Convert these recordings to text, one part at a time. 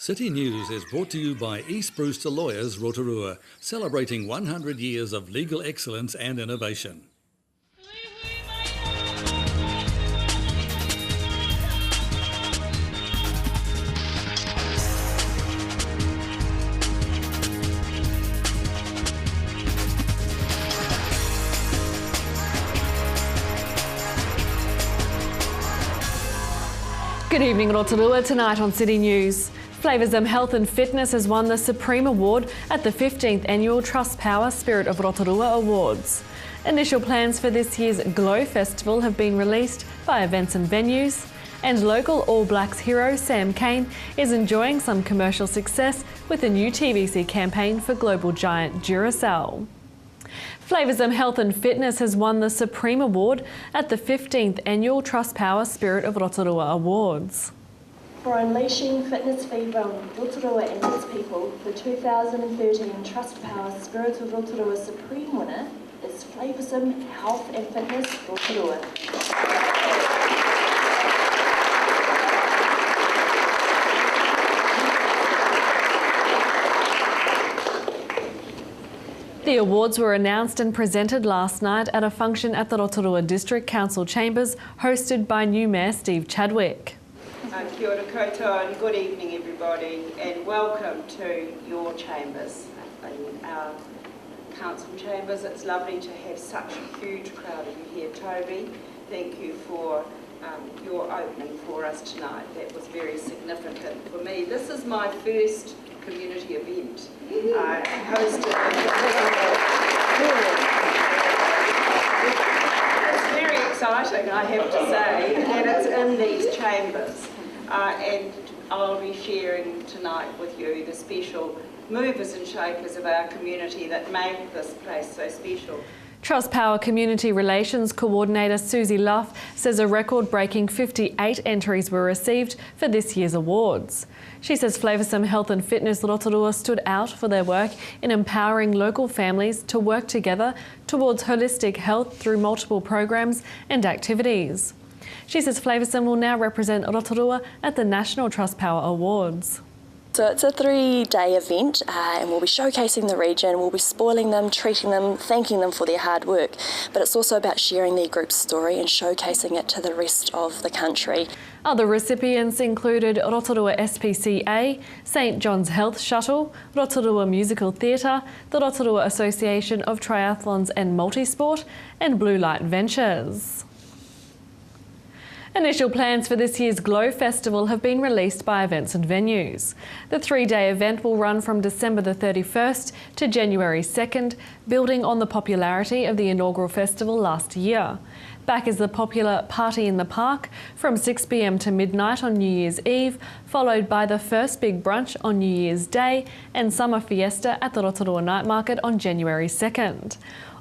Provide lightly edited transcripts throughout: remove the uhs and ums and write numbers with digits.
City News is brought to you by East Brewster Lawyers Rotorua, celebrating 100 years of legal excellence and innovation. Good evening, Rotorua. Tonight on City News. Flavoursome Health and Fitness has won the Supreme Award at the 15th Annual Trustpower Spirit of Rotorua Awards. Initial plans for this year's Glow Festival have been released by Events and Venues, and local All Blacks hero Sam Cane is enjoying some commercial success with a new TVC campaign for global giant Duracell. Flavoursome Health and Fitness has won the Supreme Award at the 15th Annual Trustpower Spirit of Rotorua Awards. For unleashing fitness fever on Rotorua and its people, the 2013 Trustpower Spirit of Rotorua Supreme winner is Flavoursome Health and Fitness Rotorua. The awards were announced and presented last night at a function at the Rotorua District Council Chambers, hosted by new Mayor Steve Chadwick. Kia ora koutou and good evening everybody, and welcome to your chambers, in our council chambers. It's lovely to have such a huge crowd of you here, Toby. Thank you for your opening for us tonight. That was very significant for me. This is my first community event. I hosted It's very exciting, I have to say, and it's in these chambers. And I'll be sharing tonight with you the special movers and shakers of our community that make this place so special. Trustpower Community Relations Coordinator Susie Luff says a record-breaking 58 entries were received for this year's awards. She says Flavoursome Health and Fitness Rotorua stood out for their work in empowering local families to work together towards holistic health through multiple programs and activities. She says Flavoursome will now represent Rotorua at the National Trustpower Awards. So it's a 3-day event and we'll be showcasing the region, we'll be spoiling them, treating them, thanking them for their hard work, but it's also about sharing their group's story and showcasing it to the rest of the country. Other recipients included Rotorua SPCA, St John's Health Shuttle, Rotorua Musical Theatre, the Rotorua Association of Triathlons and Multisport, and Blue Light Ventures. Initial plans for this year's Glow Festival have been released by Events and Venues. The 3-day event will run from December the 31st to January 2nd, building on the popularity of the inaugural festival last year. Back is the popular Party in the Park from 6 p.m. to midnight on New Year's Eve, followed by the first big brunch on New Year's Day and summer fiesta at the Rotorua Night Market on January 2nd.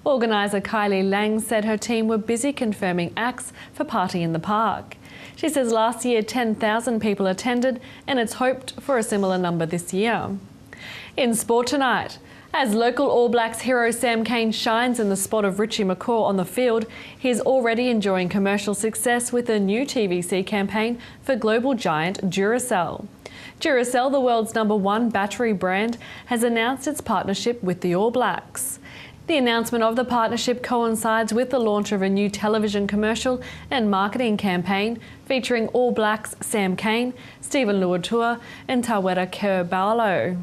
Organiser Kylie Lang said her team were busy confirming acts for Party in the Park. She says last year 10,000 people attended and it's hoped for a similar number this year. In sport tonight, as local All Blacks hero Sam Cane shines in the spot of Richie McCaw on the field, he's already enjoying commercial success with a new TVC campaign for global giant Duracell. Duracell, the world's #1 battery brand, has announced its partnership with the All Blacks. The announcement of the partnership coincides with the launch of a new television commercial and marketing campaign featuring All Blacks Sam Cane, Stephen Luatua and Tawera Kerbalo.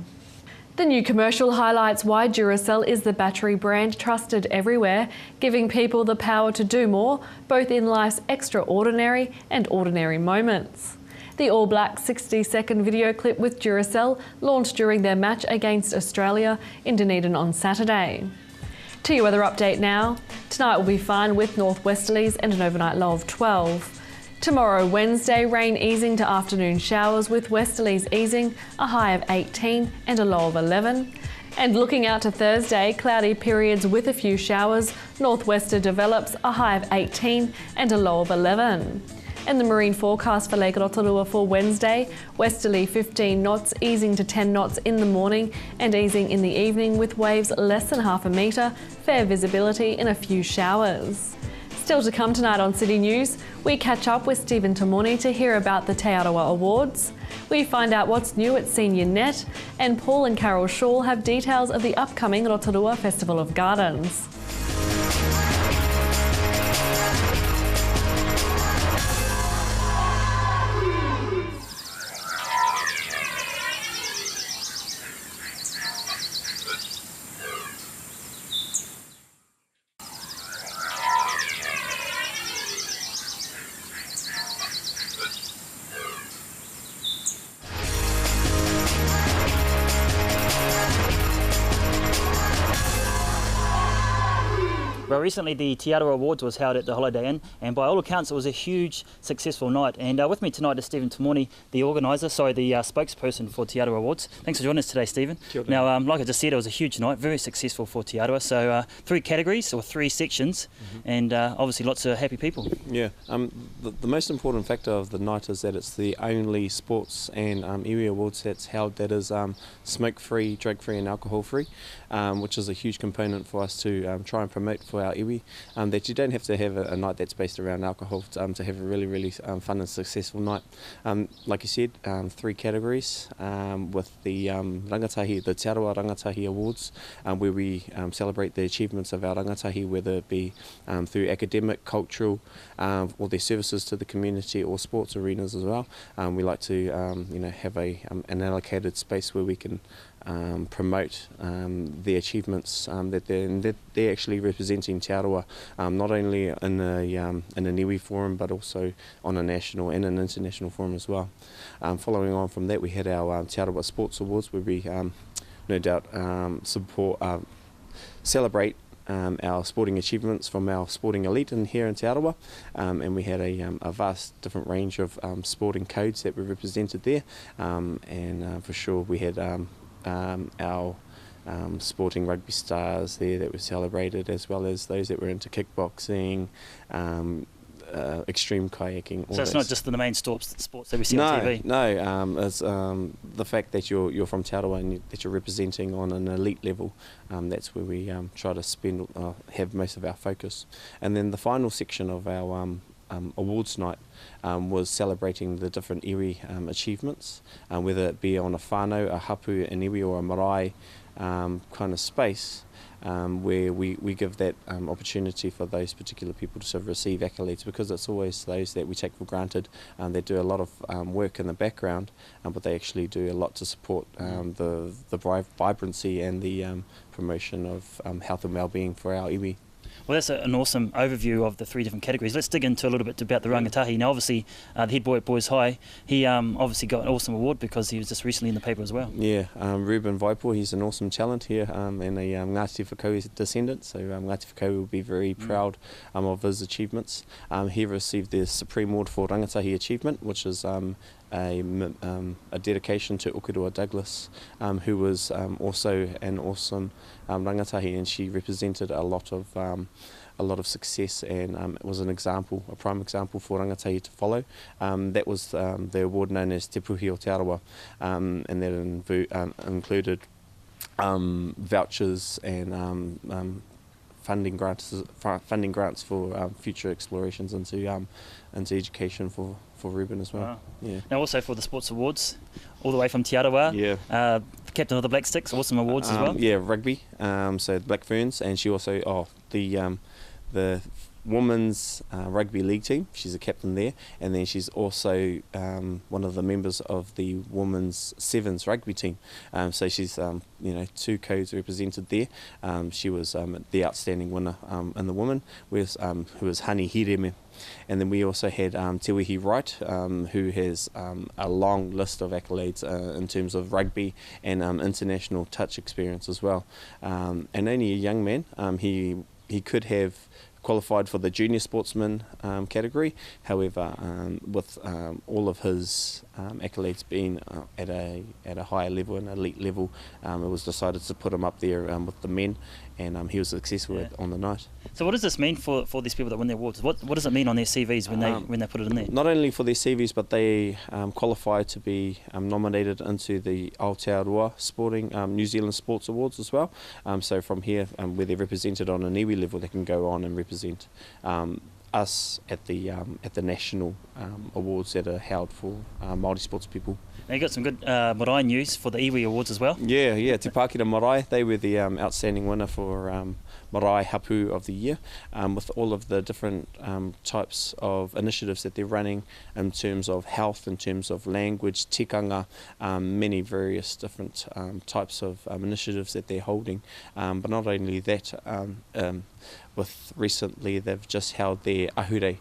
The new commercial highlights why Duracell is the battery brand trusted everywhere, giving people the power to do more, both in life's extraordinary and ordinary moments. The All Blacks 60-second video clip with Duracell launched during their match against Australia in Dunedin on Saturday. To your weather update now. Tonight will be fine with northwesterlies and an overnight low of 12. Tomorrow, Wednesday, rain easing to afternoon showers with westerlies easing, a high of 18 and a low of 11. And looking out to Thursday, cloudy periods with a few showers, northwester develops, a high of 18 and a low of 11. And the marine forecast for Lake Rotorua for Wednesday, westerly 15 knots, easing to 10 knots in the morning and easing in the evening with waves less than half a metre, fair visibility and a few showers. Still to come tonight on City News, we catch up with Stephen Tamoni to hear about the Te Arawa Awards. We find out what's new at Senior Net, and Paul and Carol Shaw have details of the upcoming Rotorua Festival of Gardens. Well, recently the Te Arawa Awards was held at the Holiday Inn, and by all accounts it was a huge, successful night. And with me tonight is Stephen Tamoni, the spokesperson for Te Arawa Awards. Thanks for joining us today, Stephen. Now, like I just said, it was a huge night, very successful for Te Arawa. So 3 categories, or 3 sections, and obviously lots of happy people. Yeah, the most important factor of the night is that it's the only sports and iwi awards that's held that is smoke-free, drug-free and alcohol-free, which is a huge component for us to try and promote for our iwi, that you don't have to have a night that's based around alcohol to have a really fun and successful night. Like you said, 3 categories with the rangatahi, the Te Arawa Rangatahi Awards, where we celebrate the achievements of our rangatahi, whether it be through academic, cultural, or their services to the community, or sports arenas as well. We like to have an allocated space where we can promote the achievements that they're actually representing Te Arawa, not only in an iwi forum but also on a national and an international forum as well. Following on from that, we had our Te Arawa Sports Awards, where we no doubt celebrate our sporting achievements from our sporting elite here in Te Arawa, and we had a vast different range of sporting codes that were represented there, and for sure we had our sporting rugby stars there that were celebrated, as well as those that were into kickboxing, extreme kayaking. So it's not just the main sports that we see on TV? No, it's the fact that you're from Te Arawa and that you're representing on an elite level, that's where we try to have most of our focus. And then the final section of our awards night was celebrating the different iwi achievements, whether it be on a whānau, a hapu, an iwi, or a marae kind of space, where we give that opportunity for those particular people to sort of receive accolades, because it's always those that we take for granted. They do a lot of work in the background, but they actually do a lot to support the vibrancy and the promotion of health and well-being for our iwi. Well, that's an awesome overview of the 3 different categories. Let's dig into a little bit about the rangatahi. Now, obviously, the head boy at Boys High, he obviously got an awesome award because he was just recently in the paper as well. Yeah, Ruben Vaipo, he's an awesome talent here, and a Ngāti Whakau descendant, so Ngāti Whakau will be very proud of his achievements. He received the Supreme Award for Rangatahi Achievement, which is a dedication to Rotorua Douglas, who was also an awesome rangatahi, and she represented a lot of success, and was a prime example for rangatahi to follow. That was the award known as Te Puhi o Te Arawa, and that included vouchers and funding grants for future explorations into education for Ruben as well. Wow. Yeah. Now, also for the Sports Awards, all the way from Te Arawa, captain of the Black Sticks, awesome awards as well. Yeah, rugby, so the Black Ferns, and she also the women's rugby league team. She's a captain there, and then she's also one of the members of the women's sevens rugby team. So she's 2 codes represented there. She was the outstanding winner in the women, who was Hani Hireme. And then we also had Te Wihi Wright, who has a long list of accolades in terms of rugby and international touch experience as well. And only a young man, he could have qualified for the junior sportsman category. However, with all of his accolades being at a higher level, an elite level, it was decided to put him up there with the men, and he was successful on the night. So what does this mean for these people that win the awards? What does it mean on their CVs when they put it in there? Not only for their CVs, but they qualify to be nominated into the Aotearoa Sporting New Zealand Sports Awards as well. So from here, where they're represented on an iwi level, they can go on and represent us at the national awards that are held for Māori sports people. Now you got some good marae news for the iwi awards as well. Yeah, Te Pākehā Marae, they were the outstanding winner for Marae Hapu of the Year, with all of the different types of initiatives that they're running in terms of health, in terms of language, tikanga, many various different types of initiatives that they're holding. But not only that, with recently they've just held their ahure,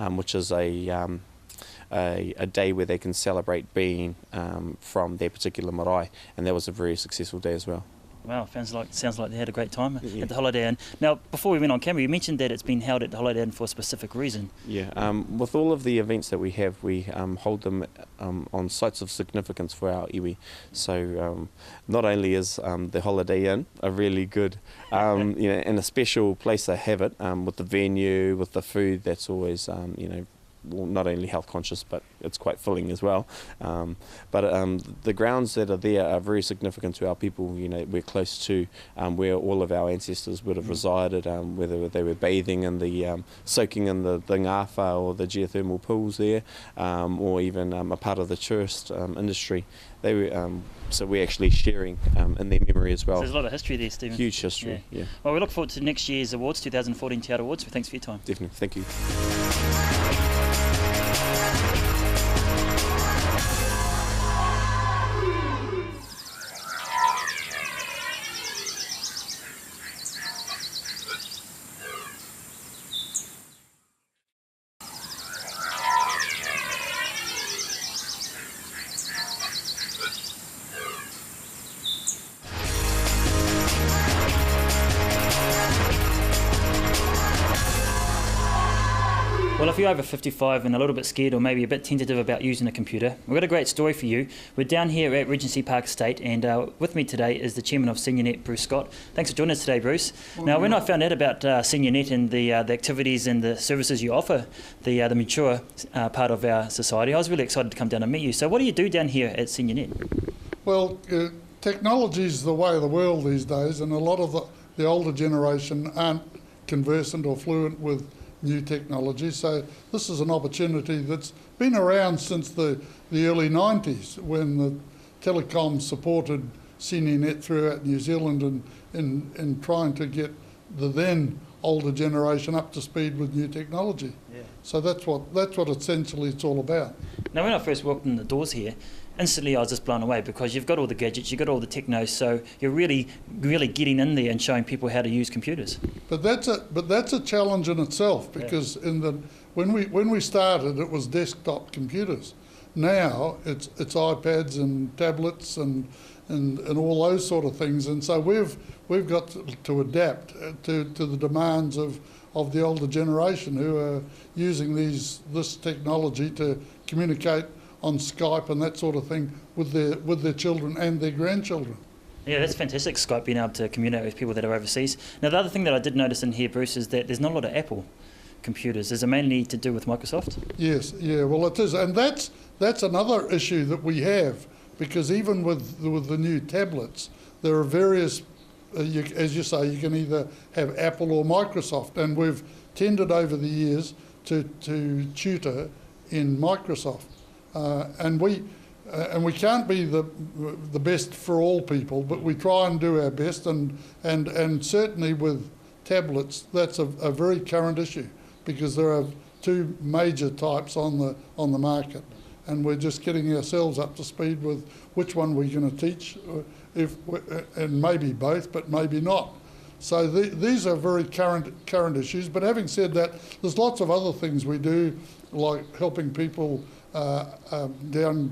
which is a day where they can celebrate being from their particular marae, and that was a very successful day as well. Wow, sounds like they had a great time at the Holiday Inn. Now, before we went on camera, you mentioned that it's been held at the Holiday Inn for a specific reason. Yeah, with all of the events that we have, we hold them on sites of significance for our iwi. So not only is the Holiday Inn a really good, and a special place to have it, with the venue, with the food, that's always, well, not only health conscious, but it's quite filling as well. But the grounds that are there are very significant to our people. We're close to where all of our ancestors would have resided, whether they were bathing in the, soaking in the ngafa or the geothermal pools there, or even a part of the tourist industry. They were, so we're actually sharing in their memory as well. So there's a lot of history there, Stephen. Huge history, yeah. Well, we look forward to next year's awards, 2014 Te Aroha Awards. Thanks for your time. Definitely, thank you. Well, if you're over 55 and a little bit scared or maybe a bit tentative about using a computer, we've got a great story for you. We're down here at Regency Park Estate, and with me today is the chairman of SeniorNet, Bruce Scott. Thanks for joining us today, Bruce. Now, when I found out about SeniorNet and the activities and the services you offer, the mature part of our society, I was really excited to come down and meet you. So what do you do down here at SeniorNet? Well, technology is the way of the world these days, and a lot of the older generation aren't conversant or fluent with new technology. So this is an opportunity that's been around since the early 90s, when the telecom supported SeniorNet throughout New Zealand in trying to get the then older generation up to speed with new technology. Yeah. So that's what essentially it's all about. Now, when I first walked in the doors here, instantly I was just blown away, because you've got all the gadgets, you've got all the techno, so you're really getting in there and showing people how to use computers. But that's a challenge in itself, because when we started, it was desktop computers. Now it's iPads and tablets and all those sort of things, and so we've got to adapt to the demands of the older generation, who are using this technology to communicate on Skype and that sort of thing with their children and their grandchildren. Yeah, that's fantastic, Skype, being able to communicate with people that are overseas. Now, the other thing that I did notice in here, Bruce, is that there's not a lot of Apple computers. Is it mainly to do with Microsoft? Yes, yeah, well it is, and that's another issue that we have, because even with the new tablets, there are various, as you say, you can either have Apple or Microsoft, and we've tended over the years to tutor in Microsoft. And we can't be the best for all people, but we try and do our best, and certainly with tablets, that's a very current issue, because there are two major types on the market, and we're just getting ourselves up to speed with which one we're going to teach, and maybe both, but maybe not. So these are very current issues. But having said that, there's lots of other things we do, like helping people download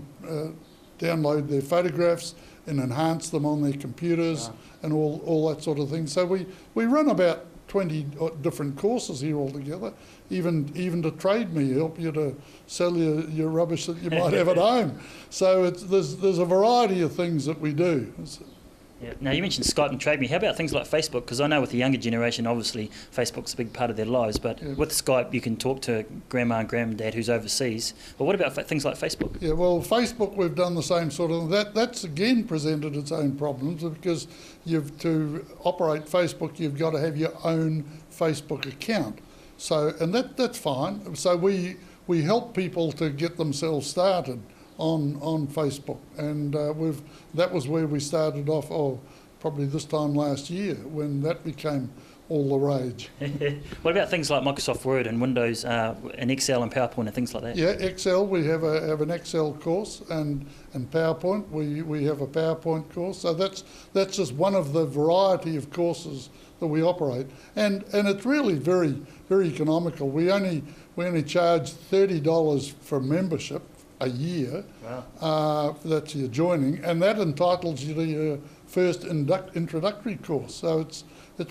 their photographs and enhance them on their computers, and all that sort of thing. So we run about 20 different courses here altogether, even to Trade Me, help you to sell your rubbish that you might have at home. So there's a variety of things that we do. Yeah. Now, you mentioned Skype and Trade Me. How about things like Facebook? Because I know with the younger generation, obviously, Facebook's a big part of their lives, but with Skype, you can talk to grandma and granddad who's overseas. But what about things like Facebook? Yeah, well, Facebook, we've done the same sort of thing. That's again presented its own problems, because to operate Facebook, you've got to have your own Facebook account. So, and that's fine. So we help people to get themselves started on Facebook, and that was where we started off. Probably this time last year when that became all the rage. What about things like Microsoft Word and Windows and Excel and PowerPoint and things like that? Yeah, Excel, we have an Excel course, and PowerPoint, we have a PowerPoint course. So that's just one of the variety of courses that we operate, and it's really very, very economical. We only charge $30 for membership a year. Wow. That's your joining, and that entitles you to your first introductory course. So it's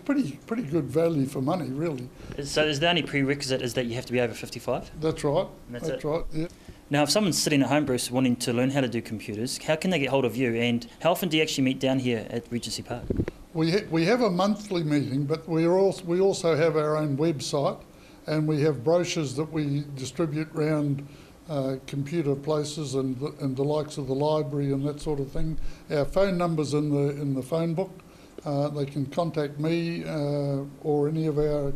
pretty good value for money, really. So is the only prerequisite is that you have to be over 55? That's right. And that's it? Right. Yeah. Now, if someone's sitting at home, Bruce, wanting to learn how to do computers, how can they get hold of you, and how often do you actually meet down here at Regency Park? We have a monthly meeting, but we also have our own website, and we have brochures that we distribute around computer places and the likes of the library and that sort of thing. Our phone number's in the phone book. They can contact me or any of our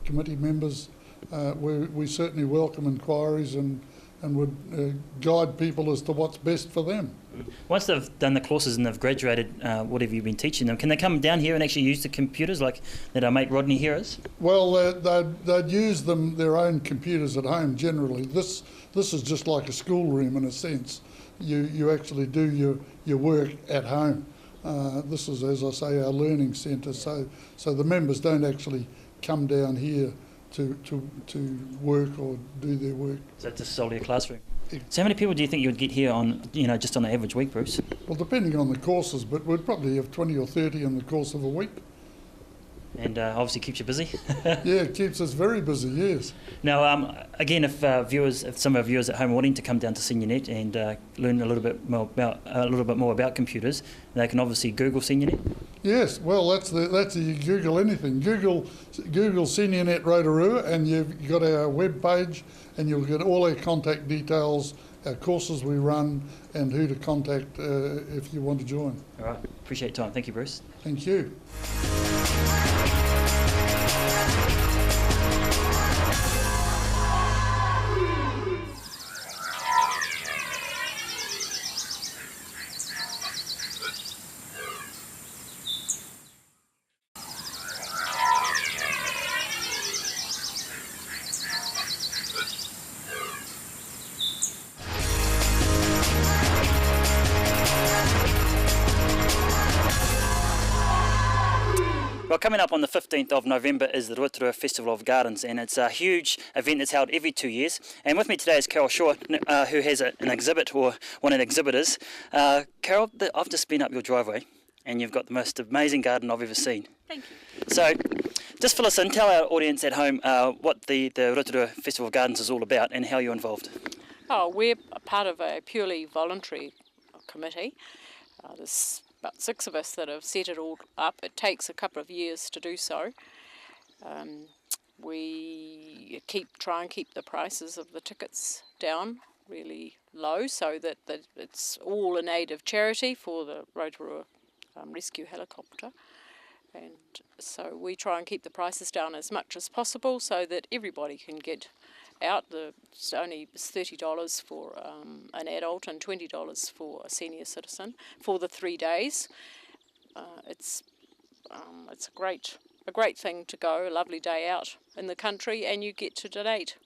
committee members. We certainly welcome inquiries and would guide people as to what's best for them. Once they've done the courses and they've graduated, what have you been teaching them? Can they come down here and actually use the computers like that our mate Rodney here is? Well, they'd use their own computers at home generally. This is just like a schoolroom in a sense. You actually do your work at home. This is, as I say, our learning centre. So the members don't actually come down here to work or do their work. So it's just solely a classroom. So how many people do you think you would get here on, just on an average week, Bruce? Well, depending on the courses, but we'd probably have 20 or 30 in the course of a week. And obviously keeps you busy. Yeah, it keeps us very busy, yes. Now, again, if some of our viewers at home are wanting to come down to SeniorNet and learn a little bit more about computers, they can obviously Google SeniorNet. Yes, well, that's you Google anything. Google SeniorNet Rotorua, and you've got our web page, and you'll get all our contact details, our courses we run, and who to contact if you want to join. All right, appreciate your time. Thank you, Bruce. Thank you. Well, coming up on the 15th of November is the Rotorua Festival of Gardens, and it's a huge event that's held every 2 years. And with me today is Carol Shaw, who has an exhibit, or one of the exhibitors. Carol, I've just been up your driveway, and you've got the most amazing garden I've ever seen. Thank you. So, just fill us in, tell our audience at home what the Rotorua Festival of Gardens is all about and how you're involved. Oh, we're a part of a purely voluntary committee. There's about 6 of us that have set it all up. It takes a couple of years to do so. We try and keep the prices of the tickets down really low so that it's all in aid of charity for the Rotorua rescue helicopter. And so we try and keep the prices down as much as possible so that everybody can get out. It's only $30 for an adult and $20 for a senior citizen for the 3 days. It's a great thing to go, a lovely day out in the country, and you get to donate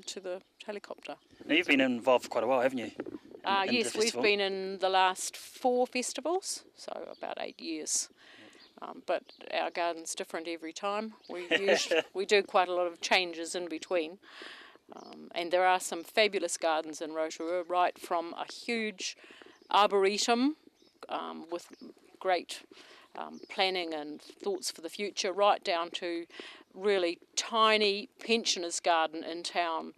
to the helicopter. Now, you've been involved for quite a while, haven't you? Yes, we've been in the last 4 festivals, so about 8 years. But our garden's different every time. We do quite a lot of changes in between. And there are some fabulous gardens in Rotorua, right from a huge arboretum with great planning and thoughts for the future, right down to really tiny pensioners' garden in town,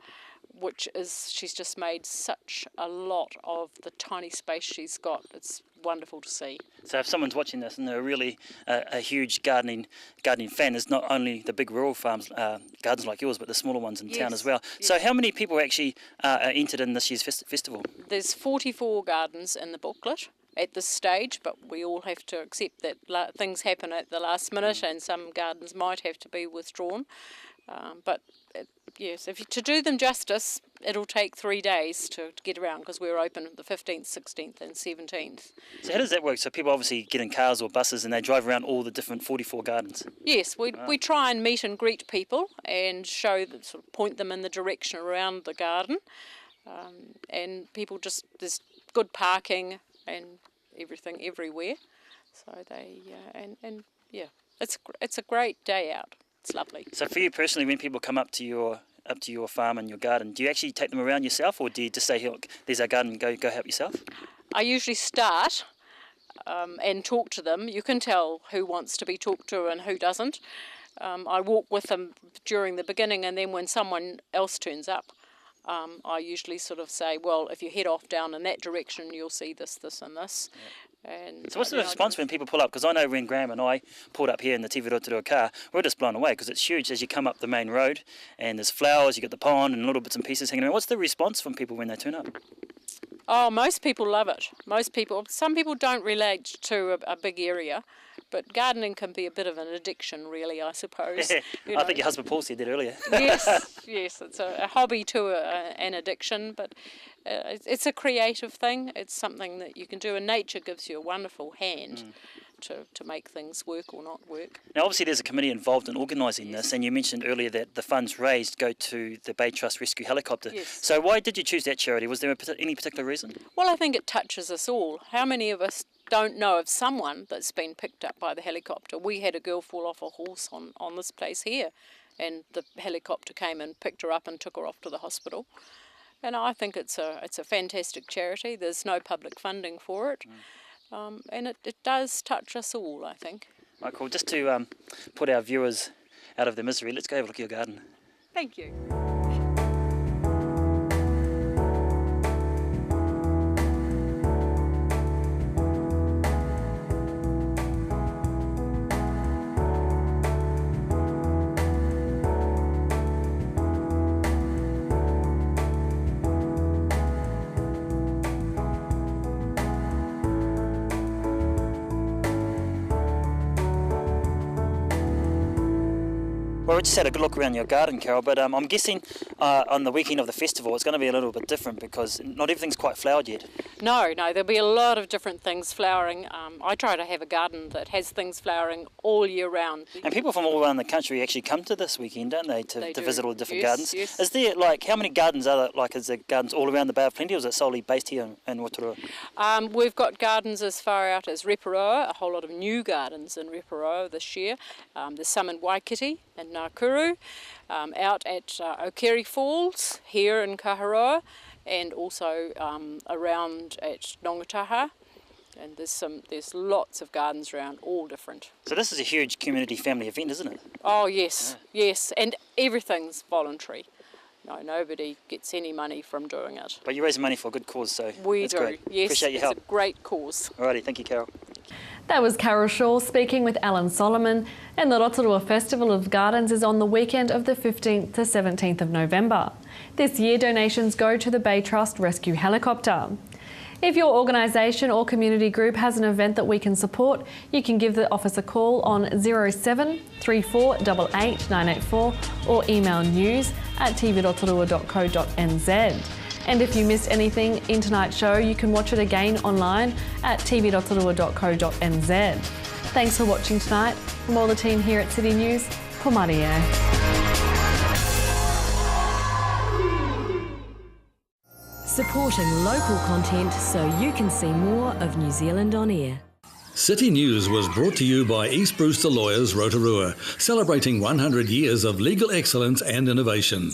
she's just made such a lot of the tiny space she's got. It's wonderful to see. So if someone's watching this and they're really a huge gardening fan, it's not only the big rural farms, gardens like yours, but the smaller ones in town as well. Yes. So how many people actually are entered in this year's festival? There's 44 gardens in the booklet at this stage, but we all have to accept that things happen at the last minute and some gardens might have to be withdrawn. But yes, to do them justice, it'll take 3 days to get around, because we're open the 15th, 16th and 17th. So how does that work? So people obviously get in cars or buses and they drive around all the different 44 gardens? Yes, we try and meet and greet people and sort of point them in the direction around the garden. And people there's good parking and everything everywhere. So it's a great day out. It's lovely. So for you personally, when people come up to your farm and your garden, do you actually take them around yourself, or do you just say, "Here, look, there's our garden, go help yourself"? I usually start and talk to them. You can tell who wants to be talked to and who doesn't. I walk with them during the beginning, and then when someone else turns up, I usually sort of say, well, if you head off down in that direction, you'll see this, this and this. Yeah. And so what's the response when people pull up? Because I know when Graham and I pulled up here in the TV Rotorua car, we're just blown away because it's huge as you come up the main road, and there's flowers, you got the pond and little bits and pieces hanging around. What's the response from people when they turn up? Oh, most people love it. Some people don't relate to a big area, but gardening can be a bit of an addiction, really, I suppose. I think your husband Paul said that earlier. Yes, it's a hobby to an addiction, but it's a creative thing. It's something that you can do, and nature gives you a wonderful hand to make things work or not work. Now, obviously, there's a committee involved in organising this, and you mentioned earlier that the funds raised go to the Bay Trust Rescue Helicopter. Yes. So why did you choose that charity? Was there any particular reason? Well, I think it touches us all. How many of us don't know of someone that's been picked up by the helicopter? We had a girl fall off a horse on this place here, and the helicopter came and picked her up and took her off to the hospital. And I think it's a fantastic charity. There's no public funding for it. And it does touch us all, I think. Right, cool. Just to put our viewers out of their misery, let's go have a look at your garden. Thank you. Well, we just had a good look around your garden, Carol, but I'm guessing on the weekend of the festival it's going to be a little bit different because not everything's quite flowered yet. No, there'll be a lot of different things flowering. I try to have a garden that has things flowering all year round. And people from all around the country actually come to this weekend, don't they, to visit all the different gardens? Yes. Is there, how many gardens are there? Is there gardens all around the Bay of Plenty, or is it solely based here in Rotorua? We've got gardens as far out as Rotorua, a whole lot of new gardens in Rotorua this year. There's some in Waikiki and Nakuru, out at Okeri Falls here in Kaharoa, and also around at Nongataha. And there's lots of gardens around, all different. So this is a huge community family event, isn't it? Oh yes, yes, and everything's voluntary. No, nobody gets any money from doing it. But you're raising money for a good cause, so we do. Great. Yes, appreciate your help. It's a great cause. Alrighty, thank you, Carol. That was Carol Shaw speaking with Alan Solomon, and the Rotorua Festival of Gardens is on the weekend of the 15th to 17th of November. This year donations go to the Bay Trust Rescue Helicopter. If your organisation or community group has an event that we can support, you can give the office a call on 07 34 88 984 or email news@tvrotorua.co.nz. And if you missed anything in tonight's show, you can watch it again online at tvrotorua.co.nz. Thanks for watching tonight. From all the team here at City News, ko Maria. Supporting local content so you can see more of New Zealand on air. City News was brought to you by East Brewster Lawyers Rotorua, celebrating 100 years of legal excellence and innovation.